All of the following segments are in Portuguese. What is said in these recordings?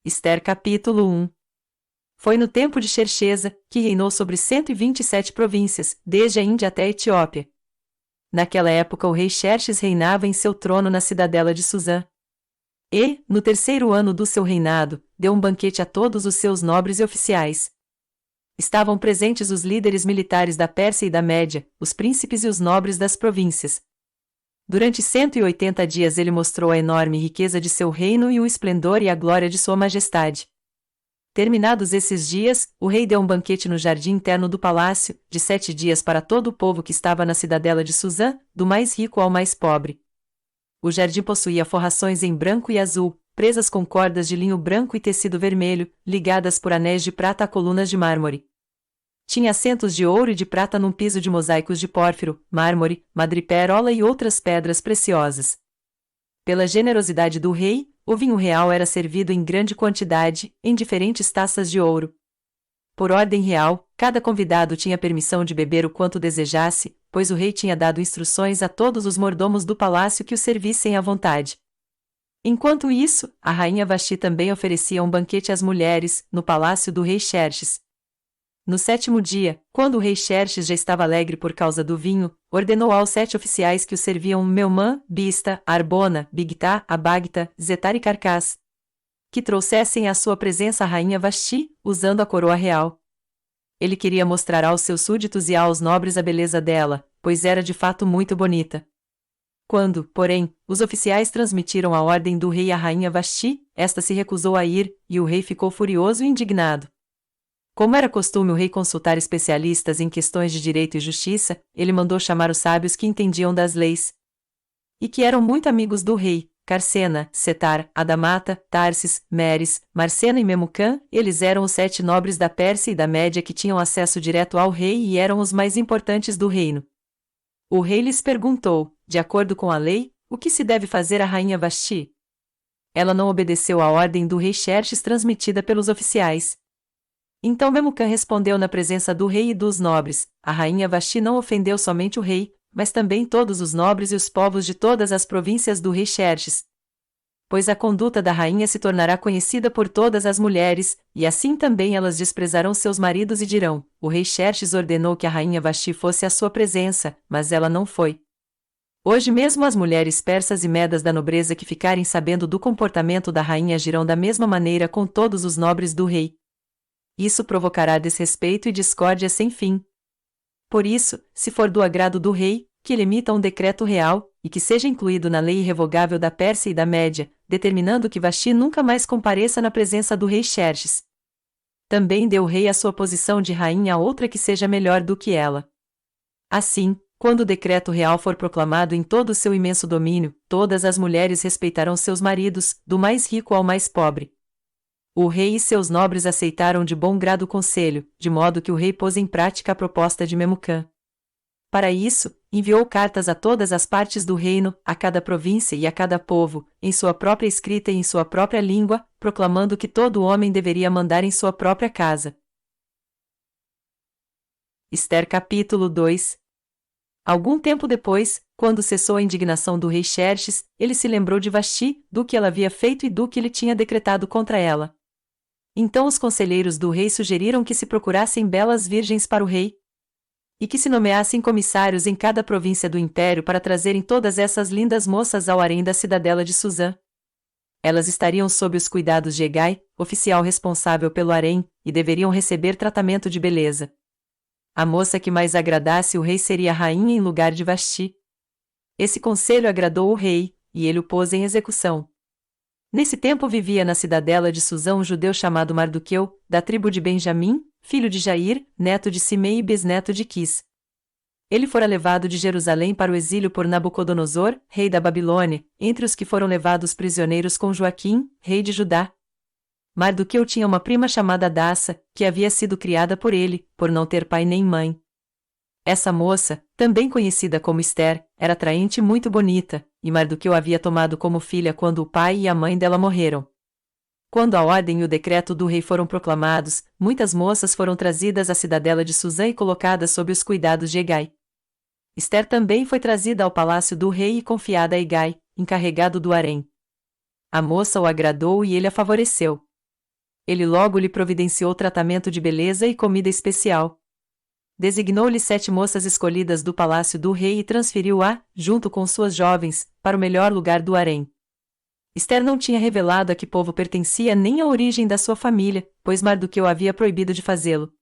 Ester capítulo 1. Foi no tempo de Xerxesa, que reinou sobre 127 províncias, desde a Índia até a Etiópia. Naquela época o rei Xerxes reinava em seu trono na cidadela de Suzã. E, no terceiro ano do seu reinado, deu um banquete a todos os seus nobres e oficiais. Estavam presentes os líderes militares da Pérsia e da Média, os príncipes e os nobres das províncias. Durante 180 dias ele mostrou a enorme riqueza de seu reino e o esplendor e a glória de sua majestade. Terminados esses dias, o rei deu um banquete no jardim interno do palácio, de 7 dias para todo o povo que estava na cidadela de Suzã, do mais rico ao mais pobre. O jardim possuía forrações em branco e azul, presas com cordas de linho branco e tecido vermelho, ligadas por anéis de prata a colunas de mármore. Tinha assentos de ouro e de prata num piso de mosaicos de pórfiro, mármore, madrepérola e outras pedras preciosas. Pela generosidade do rei, o vinho real era servido em grande quantidade, em diferentes taças de ouro. Por ordem real, cada convidado tinha permissão de beber o quanto desejasse, pois o rei tinha dado instruções a todos os mordomos do palácio que o servissem à vontade. Enquanto isso, a rainha Vasti também oferecia um banquete às mulheres, no palácio do rei Xerxes. No 7º dia, quando o rei Xerxes já estava alegre por causa do vinho, ordenou aos 7 oficiais que o serviam Meumã, Bista, Arbona, Bigtá, Abagta, Zetar e Carcás, que trouxessem à sua presença a rainha Vasti, usando a coroa real. Ele queria mostrar aos seus súditos e aos nobres a beleza dela, pois era de fato muito bonita. Quando, porém, os oficiais transmitiram a ordem do rei à rainha Vasti, esta se recusou a ir, e o rei ficou furioso e indignado. Como era costume o rei consultar especialistas em questões de direito e justiça, ele mandou chamar os sábios que entendiam das leis e que eram muito amigos do rei: Carcena, Setar, Adamata, Tarsis, Meres, Marcena e Memucã. Eles eram os 7 nobres da Pérsia e da Média que tinham acesso direto ao rei e eram os mais importantes do reino. O rei lhes perguntou, de acordo com a lei, o que se deve fazer à rainha Vasti. Ela não obedeceu à ordem do rei Xerxes transmitida pelos oficiais. Então Memucã respondeu na presença do rei e dos nobres: a rainha Vasti não ofendeu somente o rei, mas também todos os nobres e os povos de todas as províncias do rei Xerxes. Pois a conduta da rainha se tornará conhecida por todas as mulheres, e assim também elas desprezarão seus maridos e dirão: o rei Xerxes ordenou que a rainha Vasti fosse à sua presença, mas ela não foi. Hoje mesmo as mulheres persas e medas da nobreza que ficarem sabendo do comportamento da rainha agirão da mesma maneira com todos os nobres do rei. Isso provocará desrespeito e discórdia sem fim. Por isso, se for do agrado do rei, que ele emita um decreto real, e que seja incluído na lei irrevogável da Pérsia e da Média, determinando que Vasti nunca mais compareça na presença do rei Xerxes. Também dê o rei a sua posição de rainha a outra que seja melhor do que ela. Assim, quando o decreto real for proclamado em todo o seu imenso domínio, todas as mulheres respeitarão seus maridos, do mais rico ao mais pobre. O rei e seus nobres aceitaram de bom grado o conselho, de modo que o rei pôs em prática a proposta de Memucã. Para isso, enviou cartas a todas as partes do reino, a cada província e a cada povo, em sua própria escrita e em sua própria língua, proclamando que todo homem deveria mandar em sua própria casa. Ester capítulo 2. Algum tempo depois, quando cessou a indignação do rei Xerxes, ele se lembrou de Vasti, do que ela havia feito e do que ele tinha decretado contra ela. Então os conselheiros do rei sugeriram que se procurassem belas virgens para o rei, e que se nomeassem comissários em cada província do império para trazerem todas essas lindas moças ao harém da cidadela de Suzã. Elas estariam sob os cuidados de Hegai, oficial responsável pelo harém, e deveriam receber tratamento de beleza. A moça que mais agradasse o rei seria a rainha em lugar de Vasti. Esse conselho agradou o rei, e ele o pôs em execução. Nesse tempo vivia na cidadela de Suzã um judeu chamado Mardoqueu, da tribo de Benjamim, filho de Jair, neto de Simei e bisneto de Quis. Ele fora levado de Jerusalém para o exílio por Nabucodonosor, rei da Babilônia, entre os que foram levados prisioneiros com Joaquim, rei de Judá. Mardoqueu tinha uma prima chamada Adassa, que havia sido criada por ele, por não ter pai nem mãe. Essa moça, também conhecida como Ester, era atraente e muito bonita, e Mardoqueu a havia tomado como filha quando o pai e a mãe dela morreram. Quando a ordem e o decreto do rei foram proclamados, muitas moças foram trazidas à cidadela de Suzã e colocadas sob os cuidados de Hegai. Ester também foi trazida ao palácio do rei e confiada a Hegai, encarregado do harém. A moça o agradou e ele a favoreceu. ele logo lhe providenciou tratamento de beleza e comida especial. Designou-lhe 7 moças escolhidas do palácio do rei e transferiu-a, junto com suas jovens, para o melhor lugar do harém. Esther não tinha revelado a que povo pertencia nem a origem da sua família, pois Mardoqueu havia proibido de fazê-lo.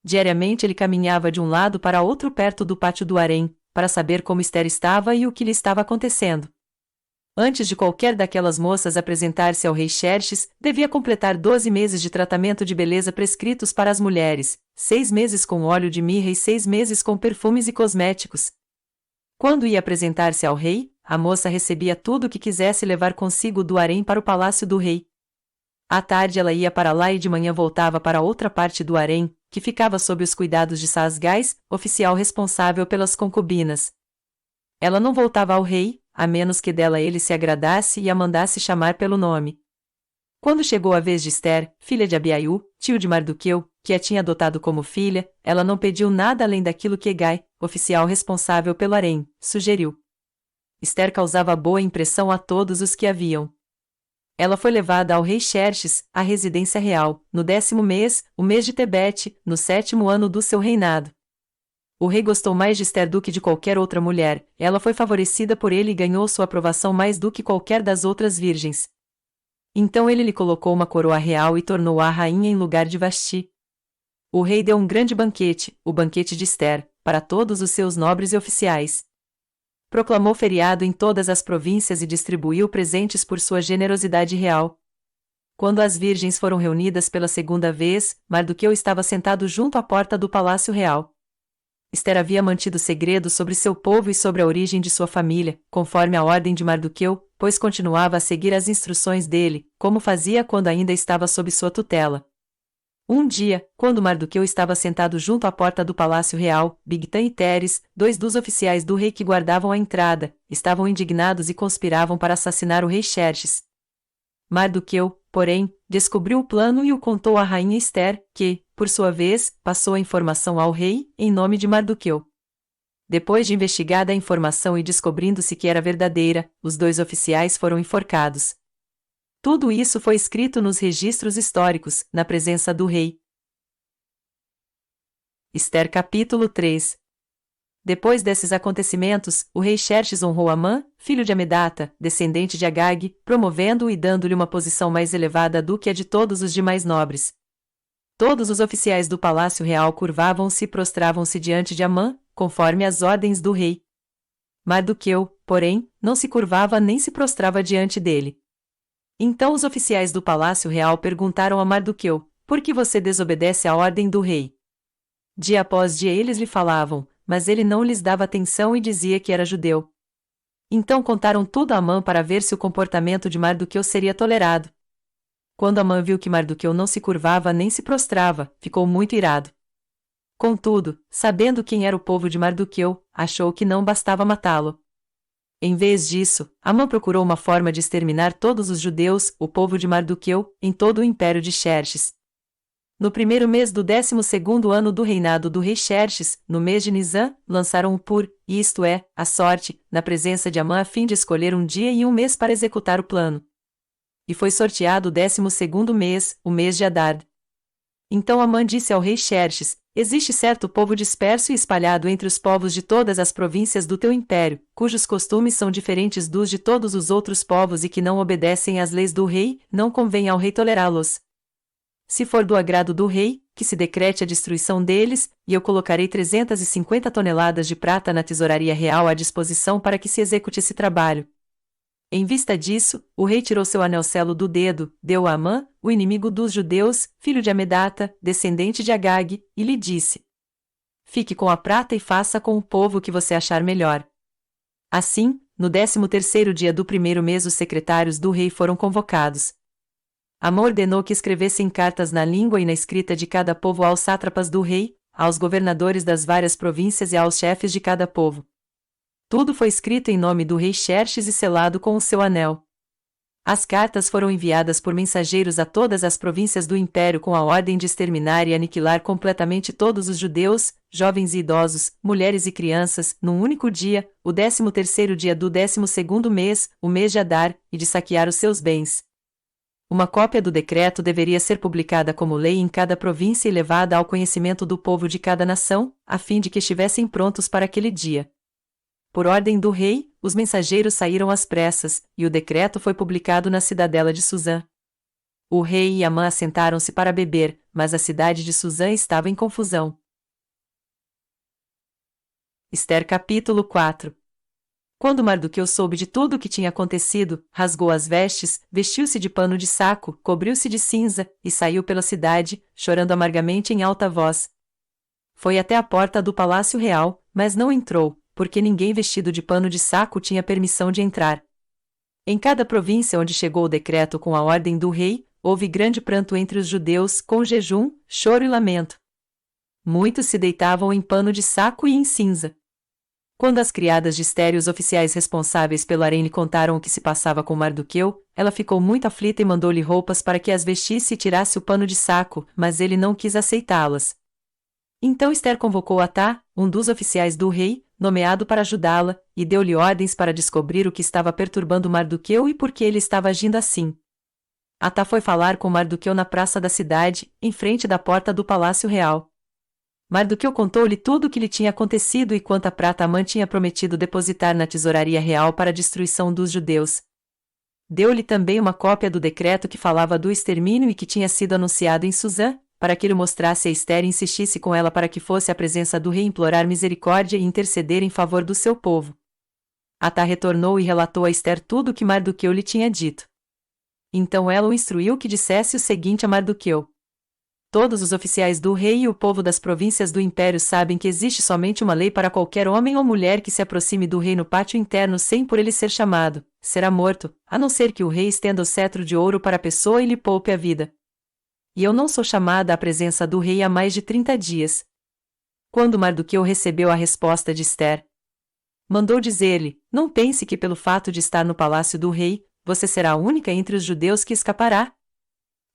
Diariamente ele caminhava de um lado para outro perto do pátio do harém, para saber como Esther estava e o que lhe estava acontecendo. Antes de qualquer daquelas moças apresentar-se ao rei Xerxes, devia completar 12 meses de tratamento de beleza prescritos para as mulheres, 6 meses com óleo de mirra e 6 meses com perfumes e cosméticos. Quando ia apresentar-se ao rei, a moça recebia tudo o que quisesse levar consigo do harém para o palácio do rei. À tarde ela ia para lá e de manhã voltava para outra parte do harém, que ficava sob os cuidados de Saasgás, oficial responsável pelas concubinas. Ela não voltava ao rei, a menos que dela ele se agradasse e a mandasse chamar pelo nome. Quando chegou a vez de Esther, filha de Abiaiú, tio de Mardoqueu, que a tinha adotado como filha, ela não pediu nada além daquilo que Hegai, oficial responsável pelo harém, sugeriu. Esther causava boa impressão a todos os que a viam. Ela foi levada ao rei Xerxes, à residência real, no 10º mês, o mês de Tebete, no 7º ano do seu reinado. O rei gostou mais de Esther do que de qualquer outra mulher, ela foi favorecida por ele e ganhou sua aprovação mais do que qualquer das outras virgens. Então ele lhe colocou uma coroa real e tornou-a rainha em lugar de Vasti. O rei deu um grande banquete, o banquete de Esther, para todos os seus nobres e oficiais. Proclamou feriado em todas as províncias e distribuiu presentes por sua generosidade real. Quando as virgens foram reunidas pela segunda vez, Mardoqueu estava sentado junto à porta do palácio real. Esther havia mantido segredo sobre seu povo e sobre a origem de sua família, conforme a ordem de Mardoqueu, pois continuava a seguir as instruções dele, como fazia quando ainda estava sob sua tutela. Um dia, quando Mardoqueu estava sentado junto à porta do palácio real, Bigtã e Teres, 2 dos oficiais do rei que guardavam a entrada, estavam indignados e conspiravam para assassinar o rei Xerxes. Mardoqueu, porém, descobriu o plano e o contou à rainha Esther, que, por sua vez, passou a informação ao rei, em nome de Mardoqueu. Depois de investigada a informação e descobrindo-se que era verdadeira, os 2 oficiais foram enforcados. Tudo isso foi escrito nos registros históricos, na presença do rei. Esther capítulo 3. Depois desses acontecimentos, o rei Xerxes honrou Amã, filho de Amedata, descendente de Agag, promovendo-o e dando-lhe uma posição mais elevada do que a de todos os demais nobres. Todos os oficiais do palácio real curvavam-se e prostravam-se diante de Amã, conforme as ordens do rei. Mardoqueu, porém, não se curvava nem se prostrava diante dele. Então os oficiais do palácio real perguntaram a Mardoqueu: por que você desobedece à ordem do rei? Dia após dia eles lhe falavam, mas ele não lhes dava atenção e dizia que era judeu. Então contaram tudo a Amã para ver se o comportamento de Mardoqueu seria tolerado. Quando Amã viu que Mardoqueu não se curvava nem se prostrava, ficou muito irado. Contudo, sabendo quem era o povo de Mardoqueu, achou que não bastava matá-lo. Em vez disso, Amã procurou uma forma de exterminar todos os judeus, o povo de Mardoqueu, em todo o império de Xerxes. No 1º mês do 12º ano do reinado do rei Xerxes, no mês de Nisã, lançaram o pur, isto é, a sorte, na presença de Amã a fim de escolher um dia e um mês para executar o plano. E foi sorteado o 12º mês, o mês de Adar. Então Amã disse ao rei Xerxes: existe certo povo disperso e espalhado entre os povos de todas as províncias do teu império, cujos costumes são diferentes dos de todos os outros povos e que não obedecem às leis do rei, não convém ao rei tolerá-los. Se for do agrado do rei, que se decrete a destruição deles, e eu colocarei 350 toneladas de prata na tesouraria real à disposição para que se execute esse trabalho. Em vista disso, o rei tirou seu anel-selo do dedo, deu a Amã, o inimigo dos judeus, filho de Amedata, descendente de Agag, e lhe disse: fique com a prata e faça com o povo o que você achar melhor. Assim, no 13º dia do 1º mês os secretários do rei foram convocados. Amã ordenou que escrevessem cartas na língua e na escrita de cada povo aos sátrapas do rei, aos governadores das várias províncias e aos chefes de cada povo. Tudo foi escrito em nome do rei Xerxes e selado com o seu anel. As cartas foram enviadas por mensageiros a todas as províncias do império com a ordem de exterminar e aniquilar completamente todos os judeus, jovens e idosos, mulheres e crianças, num único dia, o 13º dia do 12º mês, o mês de Adar, e de saquear os seus bens. Uma cópia do decreto deveria ser publicada como lei em cada província e levada ao conhecimento do povo de cada nação, a fim de que estivessem prontos para aquele dia. Por ordem do rei, os mensageiros saíram às pressas, e o decreto foi publicado na cidadela de Suzã. O rei e Amã assentaram-se para beber, mas a cidade de Suzã estava em confusão. Ester capítulo 4. Quando Mardoqueu soube de tudo o que tinha acontecido, rasgou as vestes, vestiu-se de pano de saco, cobriu-se de cinza, e saiu pela cidade, chorando amargamente em alta voz. Foi até a porta do palácio real, mas não entrou, porque ninguém vestido de pano de saco tinha permissão de entrar. Em cada província onde chegou o decreto com a ordem do rei, houve grande pranto entre os judeus, com jejum, choro e lamento. Muitos se deitavam em pano de saco e em cinza. Quando as criadas de Ester e os oficiais responsáveis pelo harém lhe contaram o que se passava com Mardoqueu, ela ficou muito aflita e mandou-lhe roupas para que as vestisse e tirasse o pano de saco, mas ele não quis aceitá-las. Então Ester convocou Atá, um dos oficiais do rei, nomeado para ajudá-la, e deu-lhe ordens para descobrir o que estava perturbando Mardoqueu e por que ele estava agindo assim. Atá foi falar com Mardoqueu na praça da cidade, em frente da porta do palácio real. Mardoqueu contou-lhe tudo o que lhe tinha acontecido e quanta prata Amã tinha prometido depositar na tesouraria real para a destruição dos judeus. Deu-lhe também uma cópia do decreto que falava do extermínio e que tinha sido anunciado em Suzã, para que ele mostrasse a Ester e insistisse com ela para que fosse à presença do rei implorar misericórdia e interceder em favor do seu povo. Atá retornou e relatou a Ester tudo o que Mardoqueu lhe tinha dito. Então ela o instruiu que dissesse o seguinte a Mardoqueu: todos os oficiais do rei e o povo das províncias do império sabem que existe somente uma lei para qualquer homem ou mulher que se aproxime do rei no pátio interno sem por ele ser chamado, será morto, a não ser que o rei estenda o cetro de ouro para a pessoa e lhe poupe a vida. E eu não sou chamada à presença do rei há mais de 30 dias. Quando Mardoqueu recebeu a resposta de Ester, mandou dizer-lhe: não pense que pelo fato de estar no palácio do rei, você será a única entre os judeus que escapará.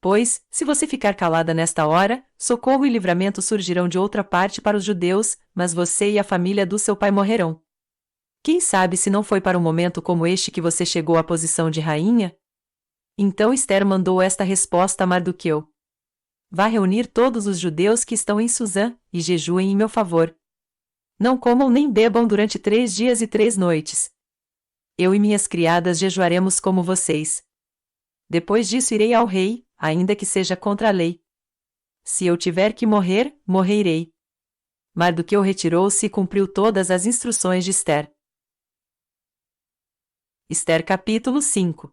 Pois, se você ficar calada nesta hora, socorro e livramento surgirão de outra parte para os judeus, mas você e a família do seu pai morrerão. Quem sabe se não foi para um momento como este que você chegou à posição de rainha? Então Ester mandou esta resposta a Mardoqueu: vá reunir todos os judeus que estão em Suzã, e jejuem em meu favor. Não comam nem bebam durante 3 dias e 3 noites. Eu e minhas criadas jejuaremos como vocês. Depois disso irei ao rei, ainda que seja contra a lei. Se eu tiver que morrer, morrerei. Mardoqueu retirou-se e cumpriu todas as instruções de Ester. Ester capítulo 5.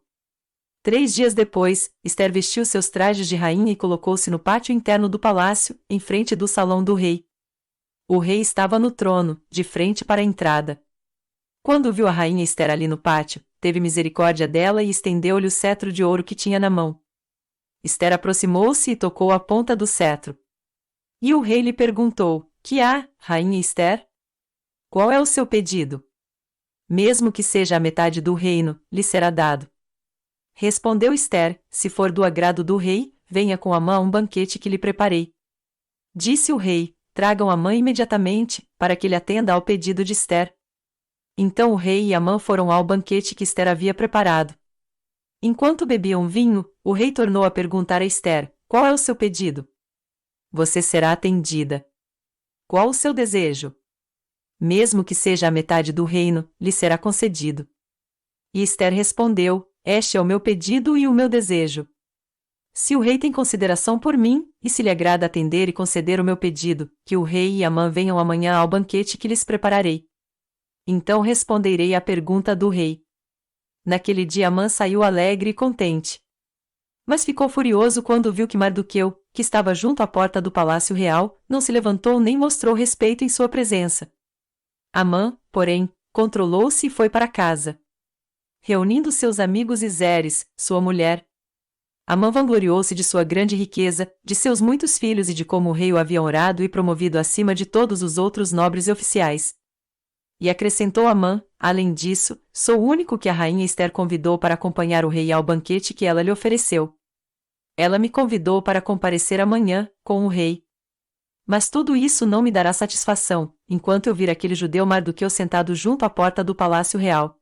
3 dias depois, Ester vestiu seus trajes de rainha e colocou-se no pátio interno do palácio, em frente do salão do rei. O rei estava no trono, de frente para a entrada. Quando viu a rainha Ester ali no pátio, teve misericórdia dela e estendeu-lhe o cetro de ouro que tinha na mão. Ester aproximou-se e tocou a ponta do cetro. E o rei lhe perguntou: que há, rainha Ester? Qual é o seu pedido? Mesmo que seja a metade do reino, lhe será dado. Respondeu Ester: se for do agrado do rei, venha com Amã a um banquete que lhe preparei. Disse o rei: tragam Amã imediatamente, para que ele atenda ao pedido de Ester. Então o rei e Amã foram ao banquete que Ester havia preparado. Enquanto bebiam vinho, o rei tornou a perguntar a Ester: qual é o seu pedido? Você será atendida. Qual o seu desejo? Mesmo que seja a metade do reino, lhe será concedido. E Ester respondeu: este é o meu pedido e o meu desejo. Se o rei tem consideração por mim, e se lhe agrada atender e conceder o meu pedido, que o rei e Amã venham amanhã ao banquete que lhes prepararei. Então responderei à pergunta do rei. Naquele dia Amã saiu alegre e contente. Mas ficou furioso quando viu que Mardoqueu, que estava junto à porta do palácio real, não se levantou nem mostrou respeito em sua presença. Amã, porém, controlou-se e foi para casa. Reunindo seus amigos e Zeres, sua mulher, Amã vangloriou-se de sua grande riqueza, de seus muitos filhos e de como o rei o havia honrado e promovido acima de todos os outros nobres e oficiais. E acrescentou Amã: além disso, sou o único que a rainha Ester convidou para acompanhar o rei ao banquete que ela lhe ofereceu. Ela me convidou para comparecer amanhã, com o rei. Mas tudo isso não me dará satisfação, enquanto eu vir aquele judeu Mardoqueu sentado junto à porta do palácio real.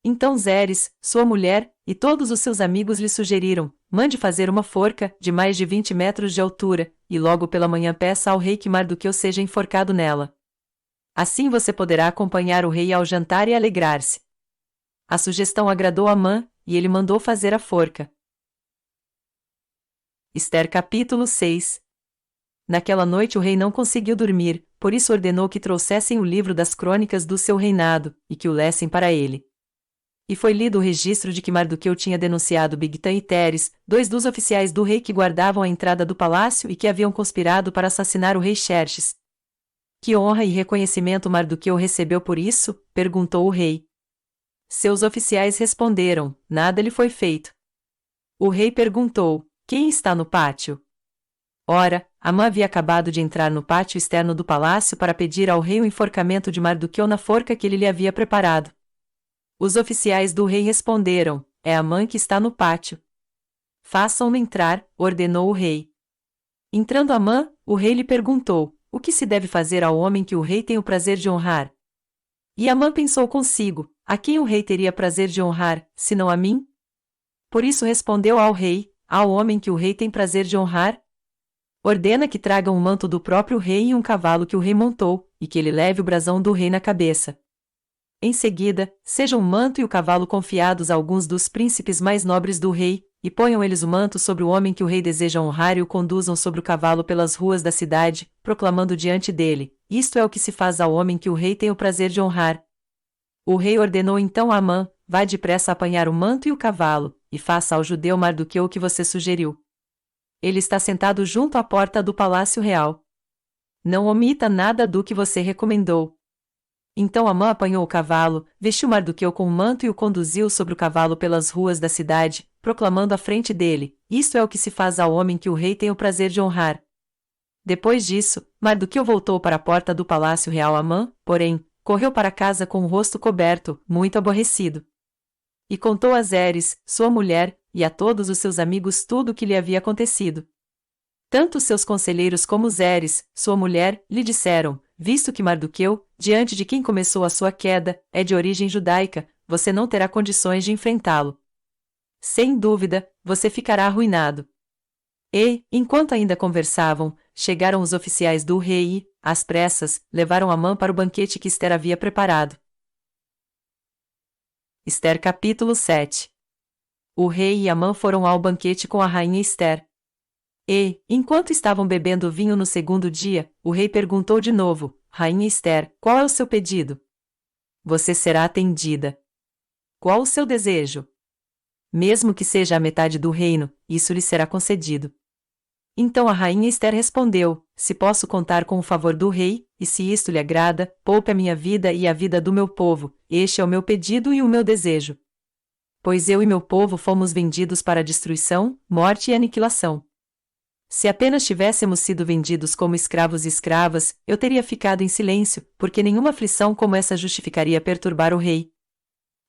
Então Zeres, sua mulher, e todos os seus amigos lhe sugeriram: mande fazer uma forca, de mais de 20 metros de altura, e logo pela manhã peça ao rei que Mardoqueu seja enforcado nela. Assim você poderá acompanhar o rei ao jantar e alegrar-se. A sugestão agradou Amã, e ele mandou fazer a forca. Ester capítulo 6. Naquela noite o rei não conseguiu dormir, por isso ordenou que trouxessem o livro das crônicas do seu reinado, e que o lessem para ele. E foi lido o registro de que Mardoqueu tinha denunciado Bigtã e Teres, dois dos oficiais do rei que guardavam a entrada do palácio e que haviam conspirado para assassinar o rei Xerxes. Que honra e reconhecimento Mardoqueu recebeu por isso? Perguntou o rei. Seus oficiais responderam: nada lhe foi feito. O rei perguntou: quem está no pátio? Ora, Amã havia acabado de entrar no pátio externo do palácio para pedir ao rei o enforcamento de Mardoqueu na forca que ele lhe havia preparado. Os oficiais do rei responderam: é Amã que está no pátio. Façam-no entrar, ordenou o rei. Entrando Amã, o rei lhe perguntou: o que se deve fazer ao homem que o rei tem o prazer de honrar? E Amã pensou consigo: a quem o rei teria prazer de honrar, senão a mim? Por isso respondeu ao rei: ao homem que o rei tem prazer de honrar. Ordena que tragam um manto do próprio rei e um cavalo que o rei montou, e que ele leve o brasão do rei na cabeça. Em seguida, sejam o manto e o cavalo confiados a alguns dos príncipes mais nobres do rei, e ponham eles o manto sobre o homem que o rei deseja honrar e o conduzam sobre o cavalo pelas ruas da cidade, proclamando diante dele: isto é o que se faz ao homem que o rei tem o prazer de honrar. O rei ordenou então a Amã: vá depressa apanhar o manto e o cavalo, e faça ao judeu Mardoqueu o que você sugeriu. Ele está sentado junto à porta do palácio real. Não omita nada do que você recomendou. Então Amã apanhou o cavalo, vestiu Mardoqueu com o manto e o conduziu sobre o cavalo pelas ruas da cidade, proclamando à frente dele: isto é o que se faz ao homem que o rei tem o prazer de honrar. Depois disso, Mardoqueu voltou para a porta do palácio real. Amã, porém, correu para casa com o rosto coberto, muito aborrecido. E contou a Zeres, sua mulher, e a todos os seus amigos tudo o que lhe havia acontecido. Tanto seus conselheiros como Zeres, sua mulher, lhe disseram: visto que Mardoqueu, diante de quem começou a sua queda, é de origem judaica, você não terá condições de enfrentá-lo. Sem dúvida, você ficará arruinado. E, enquanto ainda conversavam, chegaram os oficiais do rei e, às pressas, levaram Amã para o banquete que Ester havia preparado. Ester capítulo 7. O rei e Amã foram ao banquete com a rainha Ester. E, enquanto estavam bebendo vinho no segundo dia, o rei perguntou de novo: rainha Ester, qual é o seu pedido? Você será atendida. Qual o seu desejo? Mesmo que seja a metade do reino, isso lhe será concedido. Então a rainha Ester respondeu: se posso contar com o favor do rei, e se isto lhe agrada, poupe a minha vida e a vida do meu povo, este é o meu pedido e o meu desejo. Pois eu e meu povo fomos vendidos para destruição, morte e aniquilação. Se apenas tivéssemos sido vendidos como escravos e escravas, eu teria ficado em silêncio, porque nenhuma aflição como essa justificaria perturbar o rei.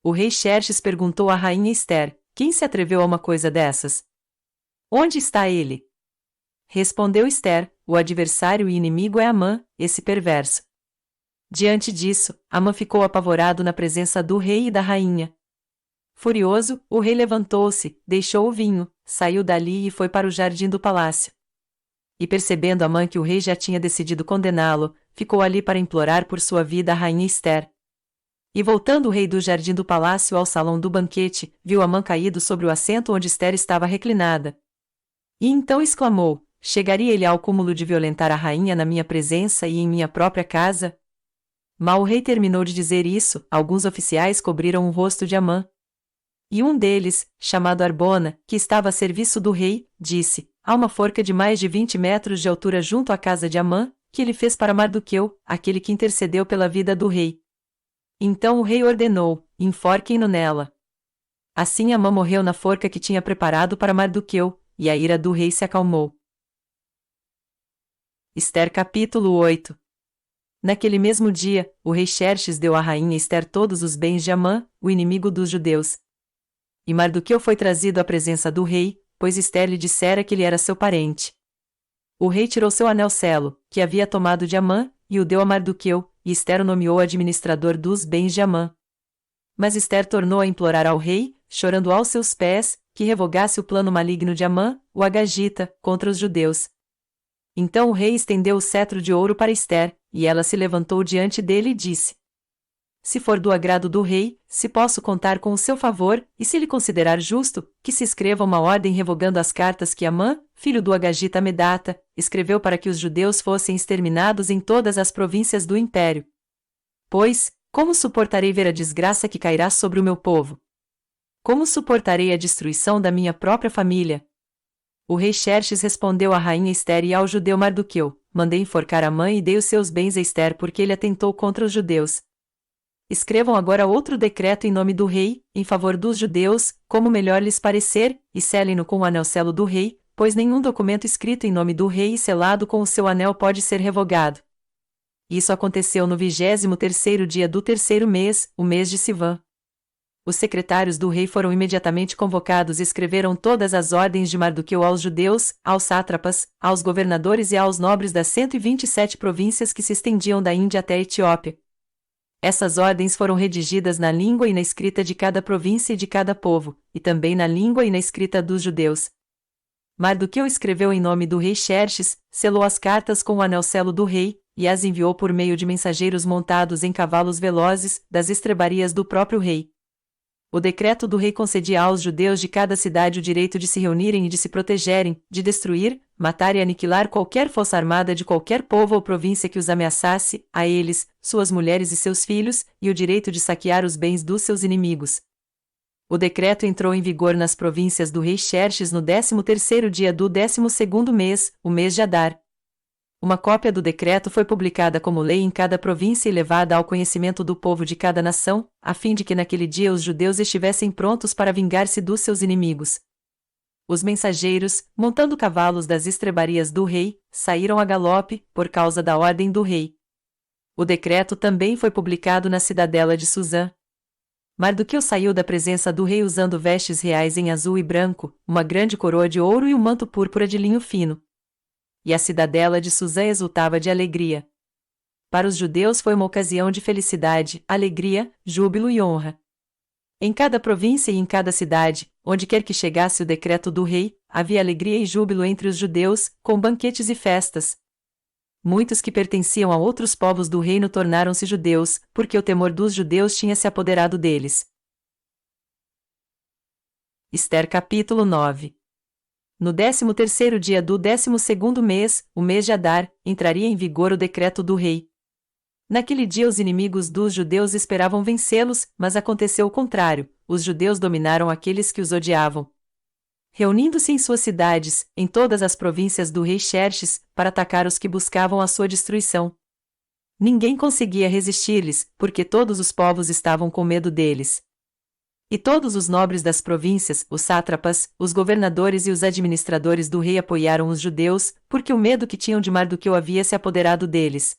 O rei Xerxes perguntou à rainha Ester: quem se atreveu a uma coisa dessas? Onde está ele? Respondeu Ester: o adversário e inimigo é Amã, esse perverso. Diante disso, Amã ficou apavorado na presença do rei e da rainha. Furioso, o rei levantou-se, deixou o vinho, saiu dali e foi para o jardim do palácio. E percebendo Amã que o rei já tinha decidido condená-lo, ficou ali para implorar por sua vida a rainha Ester. E voltando o rei do jardim do palácio ao salão do banquete, viu Amã caído sobre o assento onde Ester estava reclinada. E então exclamou: chegaria ele ao cúmulo de violentar a rainha na minha presença e em minha própria casa? Mal o rei terminou de dizer isso, alguns oficiais cobriram o rosto de Amã. E um deles, chamado Arbona, que estava a serviço do rei, disse: há uma forca de mais de 20 metros de altura junto à casa de Amã, que ele fez para Mardoqueu, aquele que intercedeu pela vida do rei. Então o rei ordenou: enforquem-no nela. Assim Amã morreu na forca que tinha preparado para Mardoqueu, e a ira do rei se acalmou. Ester capítulo 8. Naquele mesmo dia, o rei Xerxes deu à rainha Ester todos os bens de Amã, o inimigo dos judeus. E Mardoqueu foi trazido à presença do rei, pois Ester lhe dissera que ele era seu parente. O rei tirou seu anel selo, que havia tomado de Amã, e o deu a Mardoqueu, e Ester o nomeou administrador dos bens de Amã. Mas Ester tornou a implorar ao rei, chorando aos seus pés, que revogasse o plano maligno de Amã, o Agagita, contra os judeus. Então o rei estendeu o cetro de ouro para Ester, e ela se levantou diante dele e disse: Se for do agrado do rei, se posso contar com o seu favor, e se lhe considerar justo, que se escreva uma ordem revogando as cartas que Amã, filho do Agagita Medata, escreveu para que os judeus fossem exterminados em todas as províncias do império. Pois, como suportarei ver a desgraça que cairá sobre o meu povo? Como suportarei a destruição da minha própria família? O rei Xerxes respondeu à rainha Ester e ao judeu Mardoqueu: Mandei enforcar Amã e dei os seus bens a Ester porque ele atentou contra os judeus. Escrevam agora outro decreto em nome do rei, em favor dos judeus, como melhor lhes parecer, e selem-no com o anel-selo do rei, pois nenhum documento escrito em nome do rei e selado com o seu anel pode ser revogado. Isso aconteceu no 23º dia do terceiro mês, o mês de Sivan. Os secretários do rei foram imediatamente convocados e escreveram todas as ordens de Mardoqueu aos judeus, aos sátrapas, aos governadores e aos nobres das 127 províncias que se estendiam da Índia até a Etiópia. Essas ordens foram redigidas na língua e na escrita de cada província e de cada povo, e também na língua e na escrita dos judeus. Mardoqueu escreveu em nome do rei Xerxes, selou as cartas com o anel-selo do rei, e as enviou por meio de mensageiros montados em cavalos velozes, das estrebarias do próprio rei. O decreto do rei concedia aos judeus de cada cidade o direito de se reunirem e de se protegerem, de destruir, matar e aniquilar qualquer força armada de qualquer povo ou província que os ameaçasse, a eles, suas mulheres e seus filhos, e o direito de saquear os bens dos seus inimigos. O decreto entrou em vigor nas províncias do rei Xerxes no 13º dia do 12º mês, o mês de Adar. Uma cópia do decreto foi publicada como lei em cada província e levada ao conhecimento do povo de cada nação, a fim de que naquele dia os judeus estivessem prontos para vingar-se dos seus inimigos. Os mensageiros, montando cavalos das estrebarias do rei, saíram a galope, por causa da ordem do rei. O decreto também foi publicado na cidadela de Suzã. Mardoqueu saiu da presença do rei usando vestes reais em azul e branco, uma grande coroa de ouro e um manto púrpura de linho fino. E a cidadela de Suzã exultava de alegria. Para os judeus foi uma ocasião de felicidade, alegria, júbilo e honra. Em cada província e em cada cidade, onde quer que chegasse o decreto do rei, havia alegria e júbilo entre os judeus, com banquetes e festas. Muitos que pertenciam a outros povos do reino tornaram-se judeus, porque o temor dos judeus tinha se apoderado deles. Ester capítulo 9. No 13º dia do 12º mês, o mês de Adar, entraria em vigor o decreto do rei. Naquele dia os inimigos dos judeus esperavam vencê-los, mas aconteceu o contrário, os judeus dominaram aqueles que os odiavam. Reunindo-se em suas cidades, em todas as províncias do rei Xerxes, para atacar os que buscavam a sua destruição. Ninguém conseguia resistir-lhes, porque todos os povos estavam com medo deles. E todos os nobres das províncias, os sátrapas, os governadores e os administradores do rei apoiaram os judeus, porque o medo que tinham de Mardoqueu havia se apoderado deles.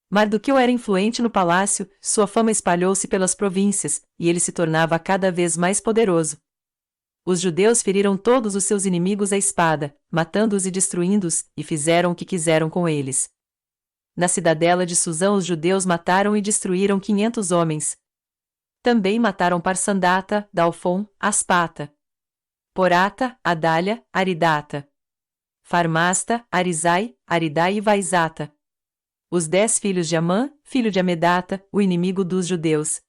Mardoqueu era influente no palácio, sua fama espalhou-se pelas províncias, e ele se tornava cada vez mais poderoso. Os judeus feriram todos os seus inimigos à espada, matando-os e destruindo-os, e fizeram o que quiseram com eles. Na cidadela de Suzã os judeus mataram e destruíram 500 homens. Também mataram Parsandata, Dalfon, Aspata, Porata, Adália, Aridata, Farmasta, Arizai, Aridai e Vaizata. Os 10 filhos de Amã, filho de Amedata, o inimigo dos judeus.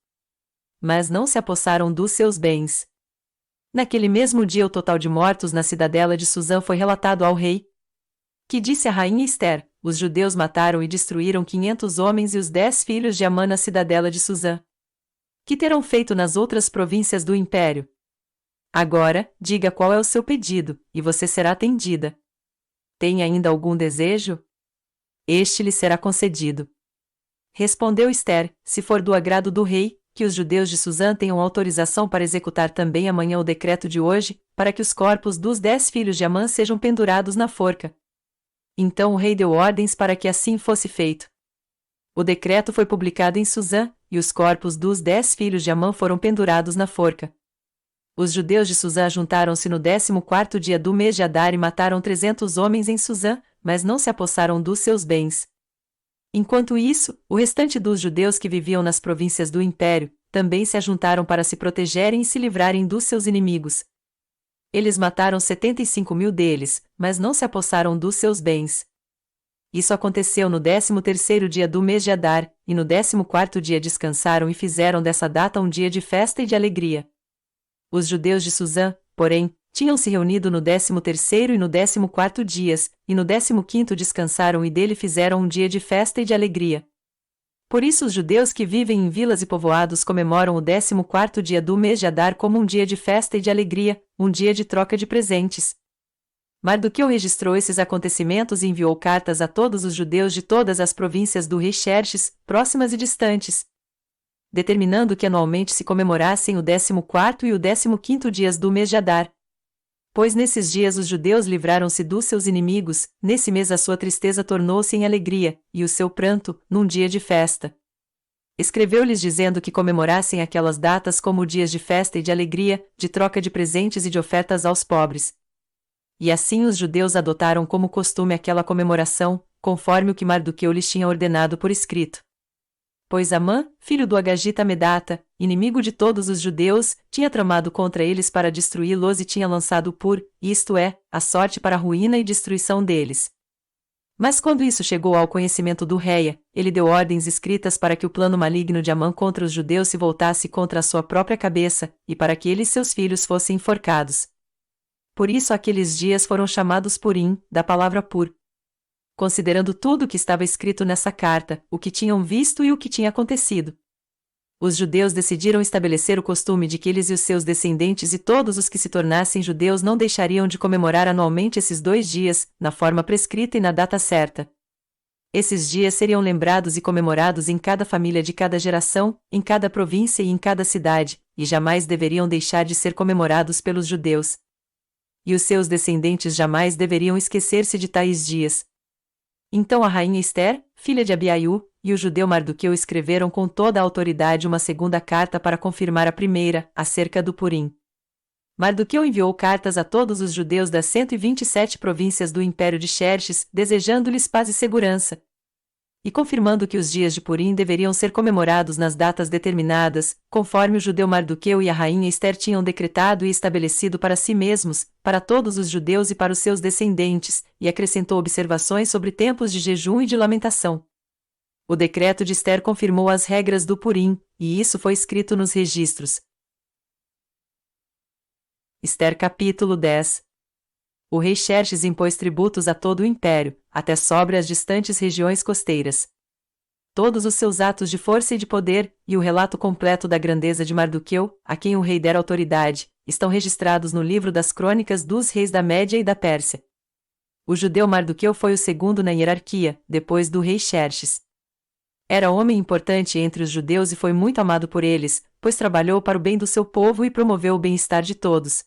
Mas não se apossaram dos seus bens. Naquele mesmo dia o total de mortos na cidadela de Suzã foi relatado ao rei, que disse à rainha Ester: os judeus mataram e destruíram 500 homens e os 10 filhos de Amã na cidadela de Suzã. Que terão feito nas outras províncias do império? Agora, diga qual é o seu pedido, e você será atendida. Tem ainda algum desejo? Este lhe será concedido. Respondeu Ester: se for do agrado do rei, que os judeus de Suzã tenham autorização para executar também amanhã o decreto de hoje, para que os corpos dos 10 filhos de Amã sejam pendurados na forca. Então o rei deu ordens para que assim fosse feito. O decreto foi publicado em Suzã, e os corpos dos 10 filhos de Amã foram pendurados na forca. Os judeus de Suzã juntaram-se no 14º dia do mês de Adar e mataram 300 homens em Suzã, mas não se apossaram dos seus bens. Enquanto isso, o restante dos judeus que viviam nas províncias do império, também se ajuntaram para se protegerem e se livrarem dos seus inimigos. Eles mataram 75.000 deles, mas não se apossaram dos seus bens. Isso aconteceu no 13º dia do mês de Adar, e no 14º dia descansaram e fizeram dessa data um dia de festa e de alegria. Os judeus de Susã, porém, tinham se reunido no 13º e no 14º dias, e no 15º descansaram e dele fizeram um dia de festa e de alegria. Por isso os judeus que vivem em vilas e povoados comemoram o 14º dia do mês de Adar como um dia de festa e de alegria, um dia de troca de presentes. Mardoqueu registrou esses acontecimentos e enviou cartas a todos os judeus de todas as províncias do rei Xerxes, próximas e distantes, determinando que anualmente se comemorassem o 14º e o 15º dias do mês de Adar. Pois nesses dias os judeus livraram-se dos seus inimigos, nesse mês a sua tristeza tornou-se em alegria, e o seu pranto, num dia de festa. Escreveu-lhes dizendo que comemorassem aquelas datas como dias de festa e de alegria, de troca de presentes e de ofertas aos pobres. E assim os judeus adotaram como costume aquela comemoração, conforme o que Mardoqueu lhes tinha ordenado por escrito. Pois Amã, filho do Agagita Medata, inimigo de todos os judeus, tinha tramado contra eles para destruí-los e tinha lançado isto é, a sorte para a ruína e destruição deles. Mas quando isso chegou ao conhecimento do rei, ele deu ordens escritas para que o plano maligno de Amã contra os judeus se voltasse contra a sua própria cabeça, e para que ele e seus filhos fossem enforcados. Por isso aqueles dias foram chamados Purim, da palavra pur. Considerando tudo o que estava escrito nessa carta, o que tinham visto e o que tinha acontecido, os judeus decidiram estabelecer o costume de que eles e os seus descendentes e todos os que se tornassem judeus não deixariam de comemorar anualmente esses 2 dias, na forma prescrita e na data certa. Esses dias seriam lembrados e comemorados em cada família de cada geração, em cada província e em cada cidade, e jamais deveriam deixar de ser comemorados pelos judeus. E os seus descendentes jamais deveriam esquecer-se de tais dias. Então a rainha Ester, filha de Abiaiú, e o judeu Mardoqueu escreveram com toda a autoridade uma segunda carta para confirmar a primeira, acerca do Purim. Mardoqueu enviou cartas a todos os judeus das 127 províncias do Império de Xerxes, desejando-lhes paz e segurança, e confirmando que os dias de Purim deveriam ser comemorados nas datas determinadas, conforme o judeu Mardoqueu e a rainha Ester tinham decretado e estabelecido para si mesmos, para todos os judeus e para os seus descendentes, e acrescentou observações sobre tempos de jejum e de lamentação. O decreto de Ester confirmou as regras do Purim, e isso foi escrito nos registros. Ester capítulo 10. O rei Xerxes impôs tributos a todo o império, até sobre as distantes regiões costeiras. Todos os seus atos de força e de poder, e o relato completo da grandeza de Mardoqueu, a quem o rei dera autoridade, estão registrados no livro das crônicas dos reis da Média e da Pérsia. O judeu Mardoqueu foi o segundo na hierarquia, depois do rei Xerxes. Era homem importante entre os judeus e foi muito amado por eles, pois trabalhou para o bem do seu povo e promoveu o bem-estar de todos.